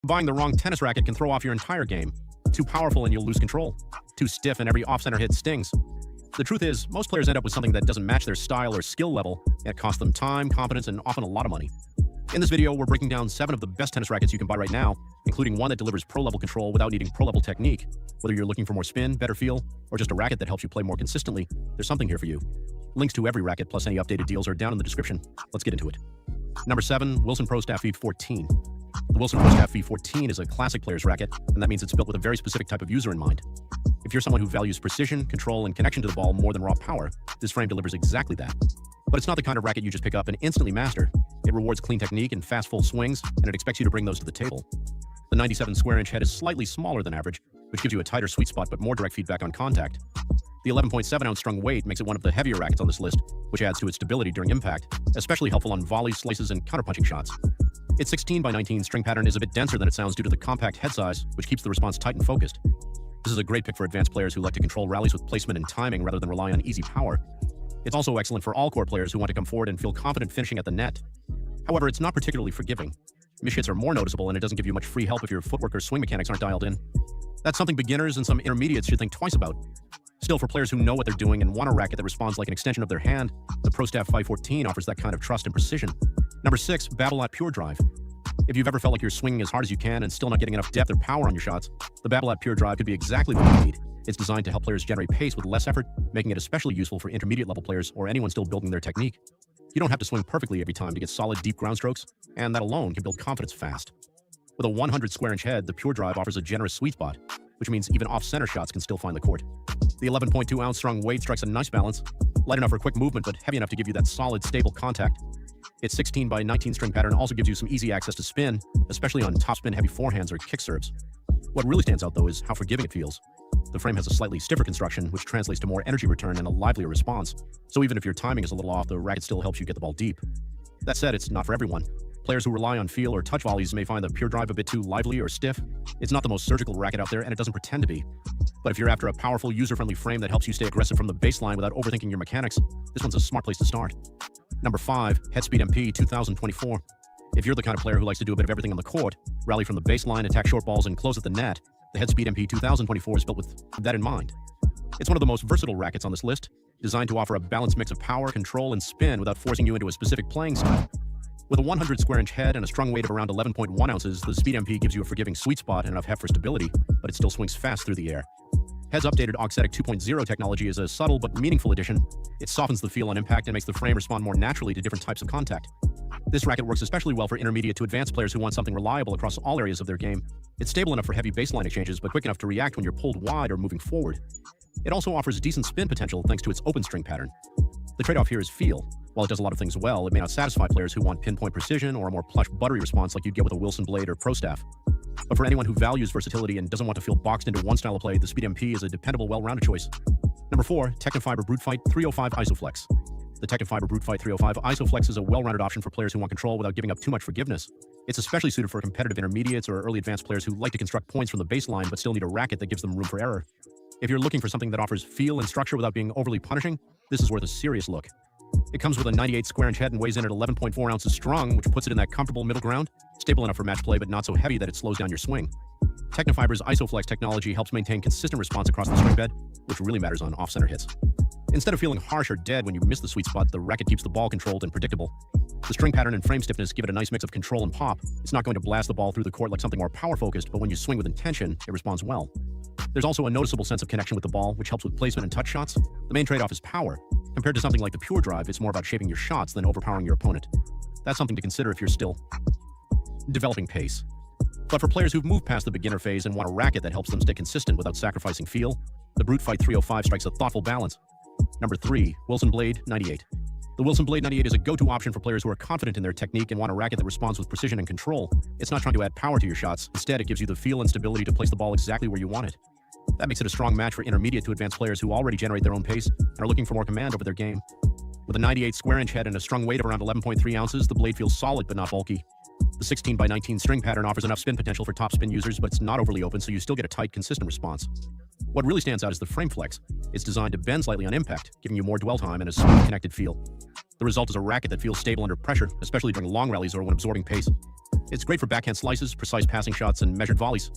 Buying the wrong tennis racket can throw off your entire game. Too powerful and you'll lose control. Too stiff and every off-center hit stings. The truth is, most players end up with something that doesn't match their style or skill level, and it costs them time, confidence, and often a lot of money. In this video, we're breaking down 7 of the best tennis rackets you can buy right now, including one that delivers pro-level control without needing pro-level technique. Whether you're looking for more spin, better feel, or just a racket that helps you play more consistently, there's something here for you. Links to every racket plus any updated deals are down in the description. Let's get into it. Number 7, Wilson Pro Staff V14. The Wilson Pro Staff V14 is a classic player's racket, and that means it's built with a very specific type of user in mind. If you're someone who values precision, control, and connection to the ball more than raw power, this frame delivers exactly that. But it's not the kind of racket you just pick up and instantly master. It rewards clean technique and fast full swings, and it expects you to bring those to the table. The 97 square inch head is slightly smaller than average, which gives you a tighter sweet spot but more direct feedback on contact. The 11.7 ounce strung weight makes it one of the heavier rackets on this list, which adds to its stability during impact, especially helpful on volleys, slices, and counterpunching shots. Its 16 by 19 string pattern is a bit denser than it sounds due to the compact head size, which keeps the response tight and focused. This is a great pick for advanced players who like to control rallies with placement and timing rather than rely on easy power. It's also excellent for all court players who want to come forward and feel confident finishing at the net. However, it's not particularly forgiving. Mishits are more noticeable, and it doesn't give you much free help if your footwork or swing mechanics aren't dialed in. That's something beginners and some intermediates should think twice about. Still, for players who know what they're doing and want a racket that responds like an extension of their hand, the Pro Staff 514 offers that kind of trust and precision. Number 6, Babolat Pure Drive. If you've ever felt like you're swinging as hard as you can and still not getting enough depth or power on your shots, the Babolat Pure Drive could be exactly what you need. It's designed to help players generate pace with less effort, making it especially useful for intermediate level players or anyone still building their technique. You don't have to swing perfectly every time to get solid, deep ground strokes, and that alone can build confidence fast. With a 100 square inch head, the Pure Drive offers a generous sweet spot, which means even off-center shots can still find the court. The 11.2 ounce strung weight strikes a nice balance, light enough for quick movement but heavy enough to give you that solid, stable contact. Its 16 by 19 string pattern also gives you some easy access to spin, especially on topspin heavy forehands or kick serves. What really stands out though is how forgiving it feels. The frame has a slightly stiffer construction, which translates to more energy return and a livelier response, so even if your timing is a little off, the racket still helps you get the ball deep. That said, it's not for everyone. Players who rely on feel or touch volleys may find the Pure Drive a bit too lively or stiff. It's not the most surgical racket out there, and it doesn't pretend to be. But if you're after a powerful, user-friendly frame that helps you stay aggressive from the baseline without overthinking your mechanics, this one's a smart place to start. Number 5, Headspeed MP 2024. If you're the kind of player who likes to do a bit of everything on the court, rally from the baseline, attack short balls, and close at the net, the Headspeed MP 2024 is built with that in mind. It's one of the most versatile rackets on this list, designed to offer a balanced mix of power, control, and spin without forcing you into a specific playing style. With a 100 square inch head and a strung weight of around 11.1 ounces, the Speed MP gives you a forgiving sweet spot and enough heft for stability, but it still swings fast through the air. Head's updated Auxetic 2.0 technology is a subtle but meaningful addition. It softens the feel on impact and makes the frame respond more naturally to different types of contact. This racket works especially well for intermediate to advanced players who want something reliable across all areas of their game. It's stable enough for heavy baseline exchanges, but quick enough to react when you're pulled wide or moving forward. It also offers decent spin potential thanks to its open string pattern. The trade-off here is feel. While it does a lot of things well, it may not satisfy players who want pinpoint precision or a more plush, buttery response like you'd get with a Wilson Blade or Pro Staff. But for anyone who values versatility and doesn't want to feel boxed into one style of play, the Speed MP is a dependable, well-rounded choice. Number 4, Technifiber Brute Fight 305 Isoflex. The Technifiber Brute Fight 305 Isoflex is a well-rounded option for players who want control without giving up too much forgiveness. It's especially suited for competitive intermediates or early advanced players who like to construct points from the baseline but still need a racket that gives them room for error. If you're looking for something that offers feel and structure without being overly punishing, this is worth a serious look. It comes with a 98 square inch head and weighs in at 11.4 ounces strung, which puts it in that comfortable middle ground, stable enough for match play but not so heavy that it slows down your swing. Technifiber's Isoflex technology helps maintain consistent response across the string bed, which really matters on off-center hits. Instead of feeling harsh or dead when you miss the sweet spot, the racket keeps the ball controlled and predictable. The string pattern and frame stiffness give it a nice mix of control and pop. It's not going to blast the ball through the court like something more power-focused, but when you swing with intention, it responds well. There's also a noticeable sense of connection with the ball, which helps with placement and touch shots. The main trade-off is power. Compared to something like the Pure Drive, it's more about shaping your shots than overpowering your opponent. That's something to consider if you're still developing pace. But for players who've moved past the beginner phase and want a racket that helps them stay consistent without sacrificing feel, the Brute Fight 305 strikes a thoughtful balance. Number 3, Wilson Blade 98. The Wilson Blade 98 is a go-to option for players who are confident in their technique and want a racket that responds with precision and control. It's not trying to add power to your shots. Instead, it gives you the feel and stability to place the ball exactly where you want it. That makes it a strong match for intermediate to advanced players who already generate their own pace and are looking for more command over their game. With a 98 square inch head and a strung weight of around 11.3 ounces, the blade feels solid but not bulky. The 16 by 19 string pattern offers enough spin potential for top spin users, but it's not overly open, so you still get a tight, consistent response. What really stands out is the frame flex. It's designed to bend slightly on impact, giving you more dwell time and a smooth, connected feel. The result is a racket that feels stable under pressure, especially during long rallies or when absorbing pace. It's great for backhand slices, precise passing shots, and measured volleys.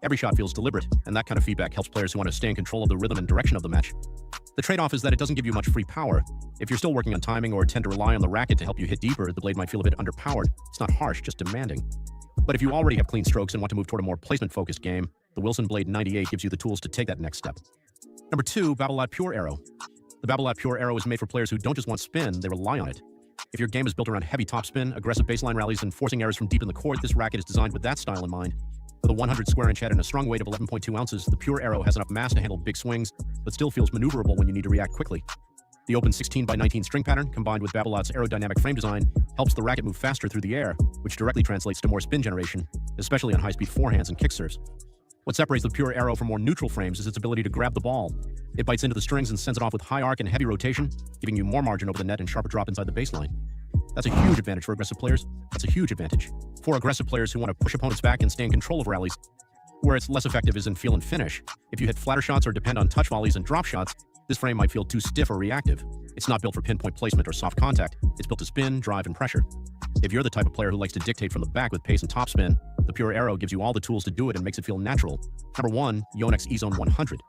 Every shot feels deliberate, and that kind of feedback helps players who want to stay in control of the rhythm and direction of the match. The trade-off is that it doesn't give you much free power. If you're still working on timing or tend to rely on the racket to help you hit deeper, the blade might feel a bit underpowered. It's not harsh, just demanding. But if you already have clean strokes and want to move toward a more placement-focused game, the Wilson Blade 98 gives you the tools to take that next step. Number 2, Babolat Pure Arrow. The Babolat Pure Arrow is made for players who don't just want spin, they rely on it. If your game is built around heavy topspin, aggressive baseline rallies, and forcing errors from deep in the court, this racket is designed with that style in mind. With a 100 square inch head and a strong weight of 11.2 ounces, the Pure Arrow has enough mass to handle big swings, but still feels maneuverable when you need to react quickly. The open 16x19 string pattern, combined with Babolat's aerodynamic frame design, helps the racket move faster through the air, which directly translates to more spin generation, especially on high-speed forehands and kick serves. What separates the Pure Arrow from more neutral frames is its ability to grab the ball. It bites into the strings and sends it off with high arc and heavy rotation, giving you more margin over the net and sharper drop inside the baseline. That's a huge advantage for aggressive players. That's a huge advantage for aggressive players who want to push opponents back and stay in control of rallies. Where it's less effective is in feel and finish. If you hit flatter shots or depend on touch volleys and drop shots, this frame might feel too stiff or reactive. It's not built for pinpoint placement or soft contact. It's built to spin, drive, and pressure. If you're the type of player who likes to dictate from the back with pace and topspin, the Pure Arrow gives you all the tools to do it and makes it feel natural. Number 1, Yonex E-Zone 100.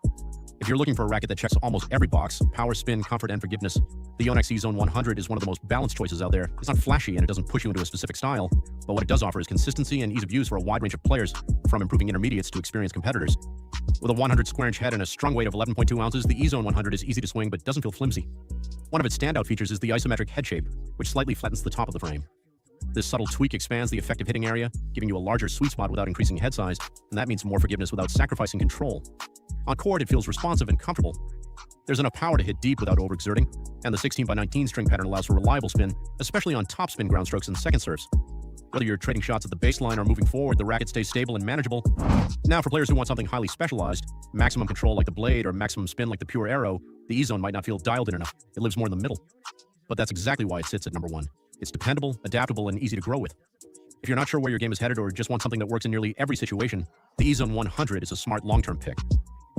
If you're looking for a racket that checks almost every box, power, spin, comfort, and forgiveness, the Yonex E-Zone 100 is one of the most balanced choices out there. It's not flashy and it doesn't push you into a specific style, but what it does offer is consistency and ease of use for a wide range of players, from improving intermediates to experienced competitors. With a 100 square inch head and a strong weight of 11.2 ounces, the E-Zone 100 is easy to swing but doesn't feel flimsy. One of its standout features is the isometric head shape, which slightly flattens the top of the frame. This subtle tweak expands the effective hitting area, giving you a larger sweet spot without increasing head size, and that means more forgiveness without sacrificing control. On court, it feels responsive and comfortable. There's enough power to hit deep without overexerting, and the 16x19 string pattern allows for reliable spin, especially on topspin ground strokes and second serves. Whether you're trading shots at the baseline or moving forward, the racket stays stable and manageable. Now, for players who want something highly specialized, maximum control like the blade or maximum spin like the Pure Arrow, the E-Zone might not feel dialed in enough. It lives more in the middle. But that's exactly why it sits at number 1. It's dependable, adaptable, and easy to grow with. If you're not sure where your game is headed or just want something that works in nearly every situation, the E-Zone 100 is a smart long-term pick.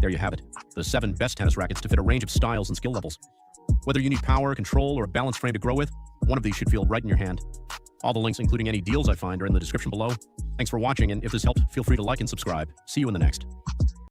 There you have it, the 7 best tennis rackets to fit a range of styles and skill levels. Whether you need power, control, or a balanced frame to grow with, one of these should feel right in your hand. All the links, including any deals I find, are in the description below. Thanks for watching, and if this helped, feel free to like and subscribe. See you in the next.